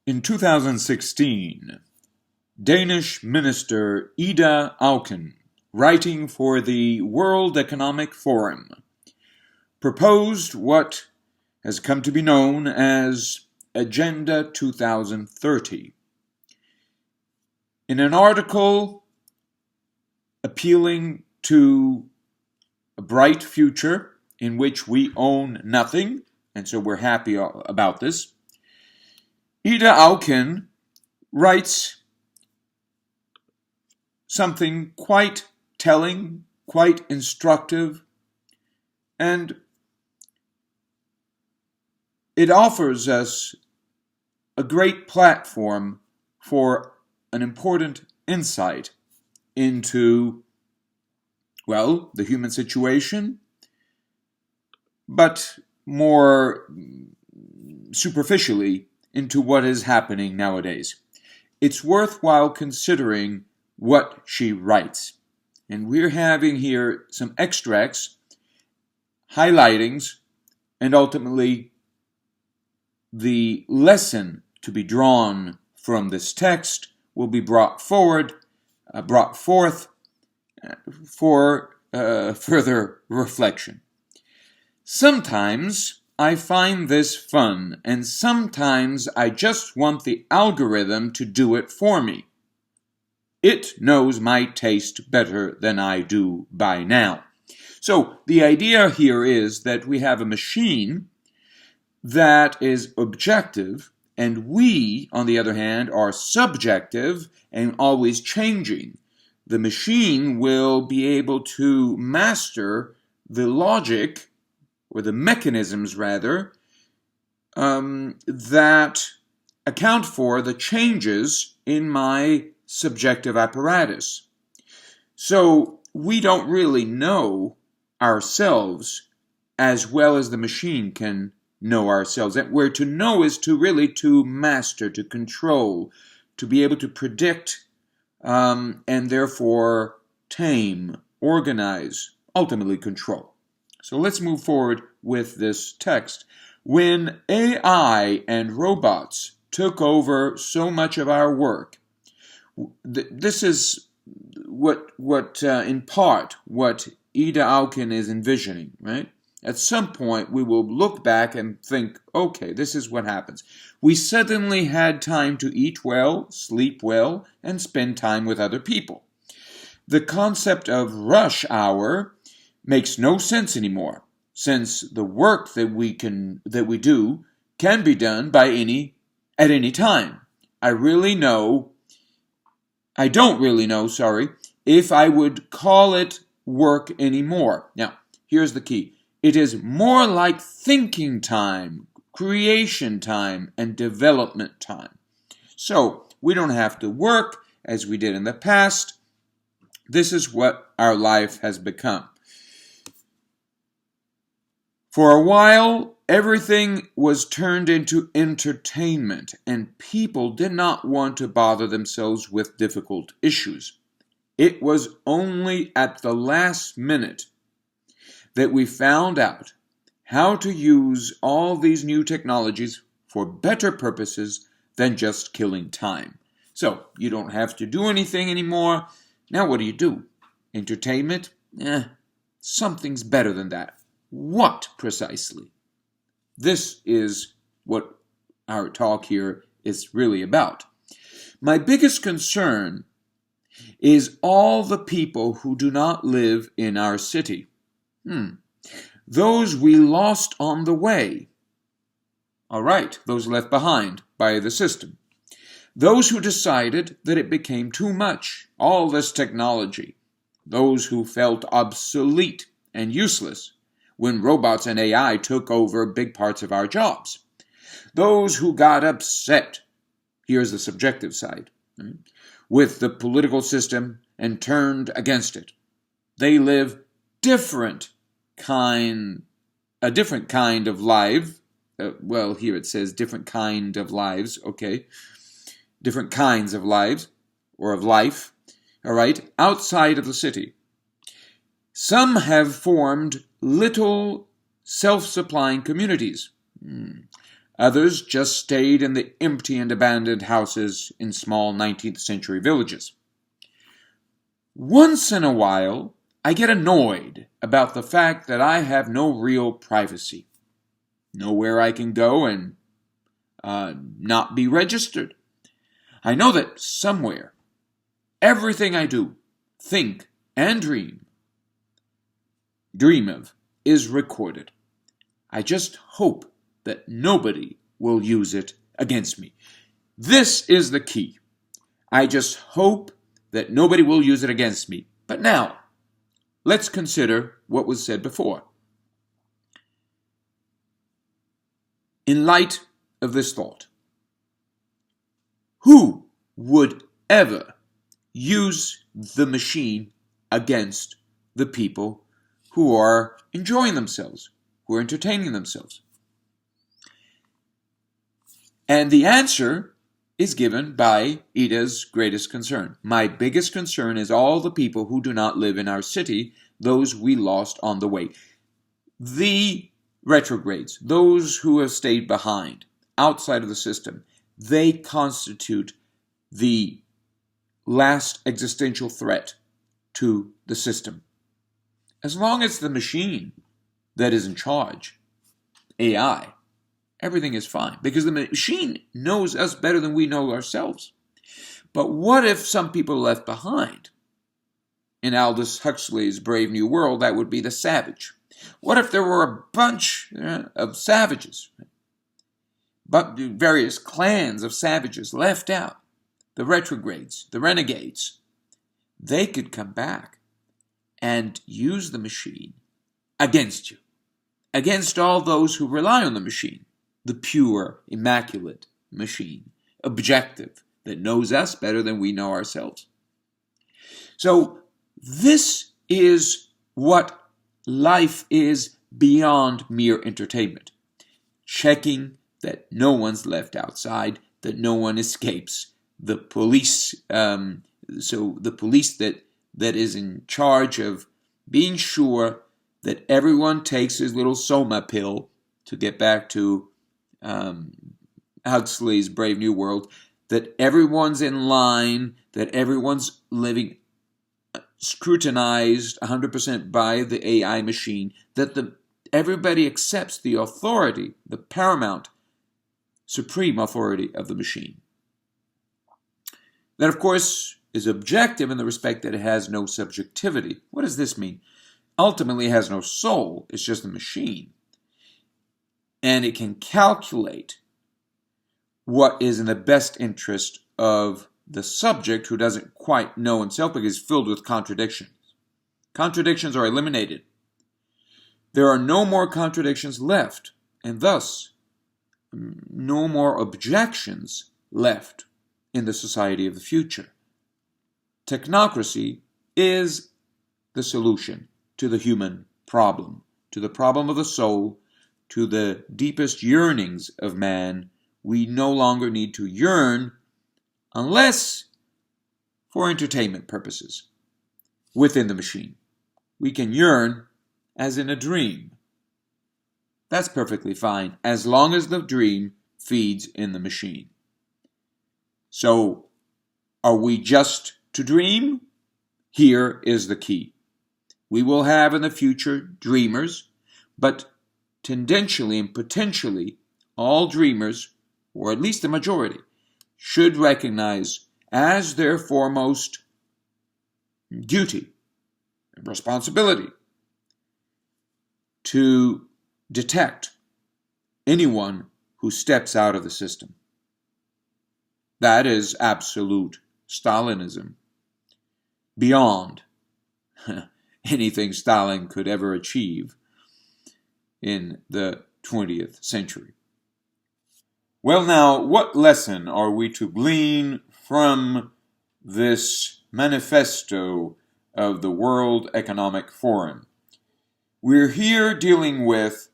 In 2016, Danish minister Ida Auken, writing for the World Economic Forum, proposed what has come to be known as Agenda 2030. In an article appealing to a bright future in which we own nothing, and so we're happy about this, Ida Auken writes something quite telling, quite instructive, and it offers us a great platform for an important insight into, well, the human situation, but more superficially into what is happening nowadays. It's worthwhile considering what she writes. And we're having here some extracts, highlightings, and ultimately the lesson to be drawn from this text will be brought forth for further reflection. Sometimes I find this fun, and sometimes I just want the algorithm to do it for me. It knows my taste better than I do by now. So the idea here is that we have a machine that is objective, and we, on the other hand, are subjective and always changing. The machine will be able to master the logic, or the mechanisms rather, that account for the changes in my subjective apparatus. So we don't really know ourselves as well as the machine can know ourselves. And where to know is to really to master, to control, to be able to predict, and therefore tame, organize, ultimately control. So let's move forward with this text. When AI and robots took over so much of our work, this is what in part what Ida Auken is envisioning, right? At some point we will look back and think, okay, this is what happens. We suddenly had time to eat well, sleep well, and spend time with other people. The concept of rush hour makes no sense anymore, since the work that we do can be done at any time. I don't really know, if I would call it work anymore. Now, here's the key. It is more like thinking time, creation time, and development time. So, we don't have to work as we did in the past. This is what our life has become. For a while, everything was turned into entertainment, and people did not want to bother themselves with difficult issues. It was only at the last minute that we found out how to use all these new technologies for better purposes than just killing time. So, you don't have to do anything anymore. Now what do? Entertainment? Something's better than that. What precisely? This is what our talk here is really about. My biggest concern is all the people who do not live in our city. Those we lost on the way. All right, those left behind by the system. Those who decided that it became too much, all this technology. Those who felt obsolete and useless when robots and AI took over big parts of our jobs. Those who got upset, here's the subjective side, with the political system and turned against it. They live a different kind of life. Well, here it says different kind of lives, okay. Different kinds of lives, or of life, all right, outside of the city. Some have formed little self-supplying communities. Others just stayed in the empty and abandoned houses in small 19th century villages. Once in a while, I get annoyed about the fact that I have no real privacy. Nowhere I can go and not be registered. I know that somewhere, everything I do, think, and dream of, is recorded. I just hope that nobody will use it against me. This is the key. I just hope that nobody will use it against me. But now, let's consider what was said before. In light of this thought, who would ever use the machine against the people who are enjoying themselves, who are entertaining themselves? And the answer is given by Ida's greatest concern. My biggest concern is all the people who do not live in our city, those we lost on the way. The retrogrades, those who have stayed behind, outside of the system, they constitute the last existential threat to the system. As long as the machine that is in charge, AI, everything is fine, because the machine knows us better than we know ourselves. But what if some people are left behind? In Aldous Huxley's Brave New World, that would be the savage. What if there were a bunch of savages, but various clans of savages left out, the retrogrades, the renegades? They could come back and use the machine against you, against all those who rely on the machine. The pure, immaculate machine, objective, that knows us better than we know ourselves. So this is what life is beyond mere entertainment. Checking that no one's left outside, that no one escapes. The police, so the police that is in charge of being sure that everyone takes his little Soma pill, to get back to Huxley's Brave New World, that everyone's in line, that everyone's living scrutinized 100% by the AI machine, that everybody accepts the authority, the paramount, supreme authority of the machine. That, of course, is objective in the respect that it has no subjectivity. What does this mean? Ultimately, it has no soul. It's just a machine. And it can calculate what is in the best interest of the subject, who doesn't quite know himself because he's filled with contradictions. Contradictions are eliminated. There are no more contradictions left, and thus no more objections left in the society of the future. Technocracy is the solution to the human problem, to the problem of the soul, to the deepest yearnings of man. We no longer need to yearn unless for entertainment purposes within the machine. We can yearn as in a dream. That's perfectly fine, as long as the dream feeds in the machine. So, are we just to dream? Here is the key. We will have in the future dreamers, but tendentially and potentially all dreamers, or at least the majority, should recognize as their foremost duty and responsibility to detect anyone who steps out of the system. That is absolute Stalinism, beyond anything Stalin could ever achieve in the 20th century. Well, now, what lesson are we to glean from this manifesto of the World Economic Forum? We're here dealing with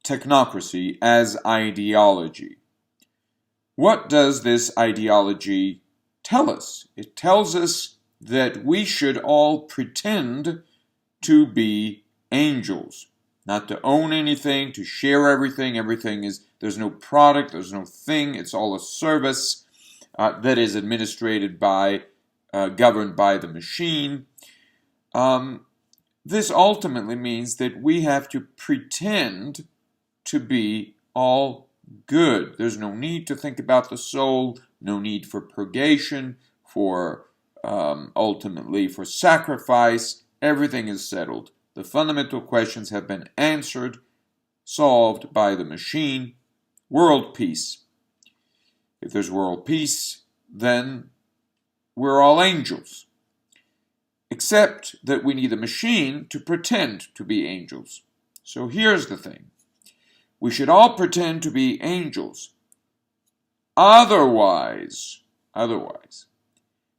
technocracy as ideology. What does this ideology tell us? It tells us that we should all pretend to be angels. not to own anything, to share everything. There's no product, there's no thing, it's all a service that is administered by, governed by the machine. This ultimately means that we have to pretend to be all good. There's no need to think about the soul, no need for purgation, for ultimately for sacrifice. Everything is settled. The fundamental questions have been answered, solved by the machine. World peace. If there's world peace, then we're all angels. Except that we need a machine to pretend to be angels. So here's the thing. We should all pretend to be angels. Otherwise,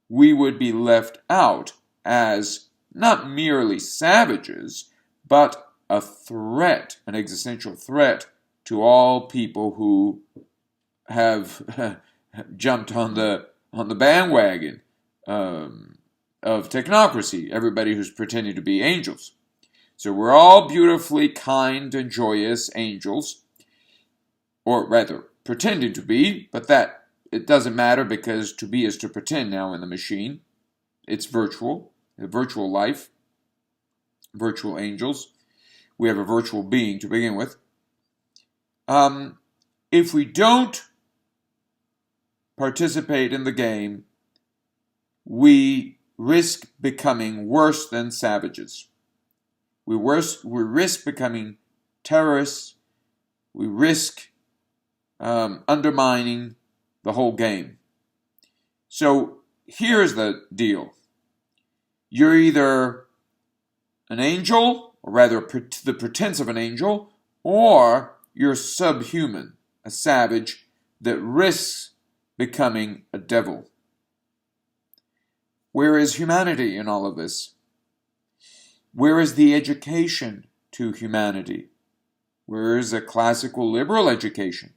we would be left out as not merely savages, but a threat, an existential threat to all people who have jumped on the bandwagon of technocracy, everybody who's pretending to be angels. So we're all beautifully kind and joyous angels, or rather, pretending to be, but that it doesn't matter because to be is to pretend now in the machine. It's virtual, a virtual life, virtual angels. We have a virtual being to begin with. If we don't participate in the game, we risk becoming worse than savages. We risk becoming terrorists. We risk undermining the whole game. So here's the deal. You're either an angel, or rather the pretense of an angel, or you're subhuman, a savage that risks becoming a devil. Where is humanity in all of this? Where is the education to humanity? Where is a classical liberal education?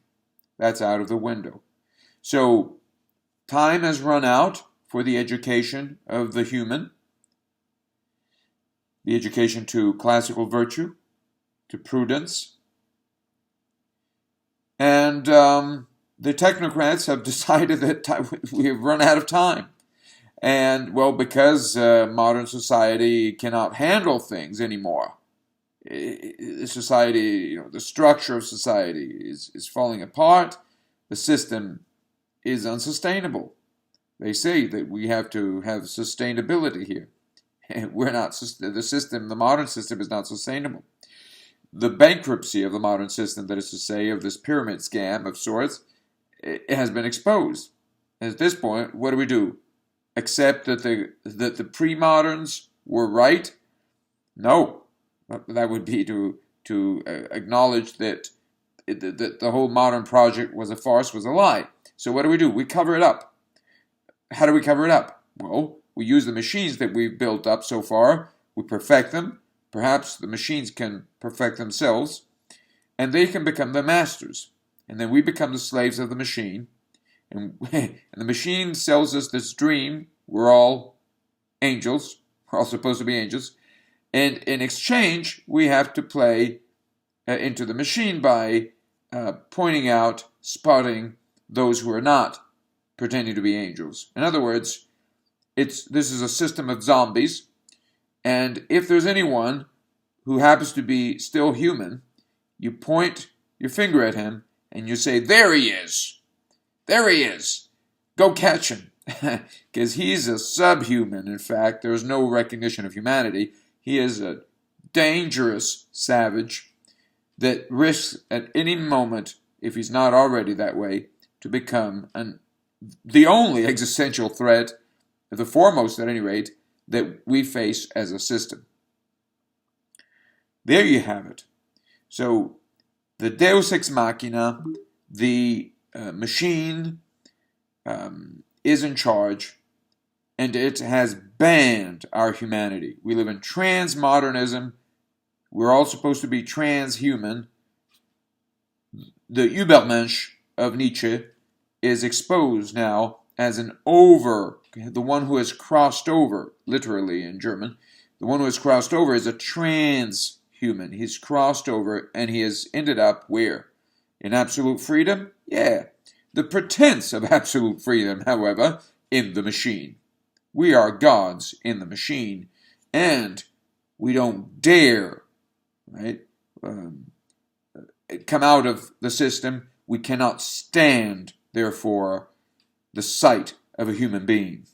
That's out of the window. So time has run out for the education of the human, the education to classical virtue, to prudence. And the technocrats have decided that we have run out of time. And, well, because modern society cannot handle things anymore. Society, the structure of society is falling apart. The system is unsustainable. They say that we have to have sustainability here. And we're not, the modern system is not sustainable. The bankruptcy of the modern system, that is to say, of this pyramid scam of sorts, it has been exposed. At this point, what do? Accept that the pre-moderns were right? No. That would be to acknowledge that the whole modern project was a farce, was a lie. So what do? We cover it up. How do we cover it up? Well, we use the machines that we've built up so far. We perfect them. Perhaps the machines can perfect themselves, and they can become the masters. And then we become the slaves of the machine. And the machine sells us this dream. We're all angels. We're all supposed to be angels. And in exchange, we have to play into the machine by pointing out, spotting those who are not pretending to be angels. In other words, this is a system of zombies. And if there's anyone who happens to be still human, you point your finger at him and you say, "There he is. There he is. Go catch him." Because he's a subhuman. In fact, there is no recognition of humanity. He is a dangerous savage that risks at any moment, if he's not already that way, to become the only existential threat, the foremost at any rate, that we face as a system. There you have it. So the Deus Ex Machina, the machine is in charge, and it has banned our humanity. We live in transmodernism. We're all supposed to be transhuman. The Übermensch of Nietzsche is exposed now as the one who has crossed over, literally in German, the one who has crossed over is a transhuman. human. He's crossed over and he has ended up where? In absolute freedom? Yeah. The pretense of absolute freedom, however, in the machine. We are gods in the machine, and we don't dare, right, come out of the system. We cannot stand, therefore, the sight of a human being.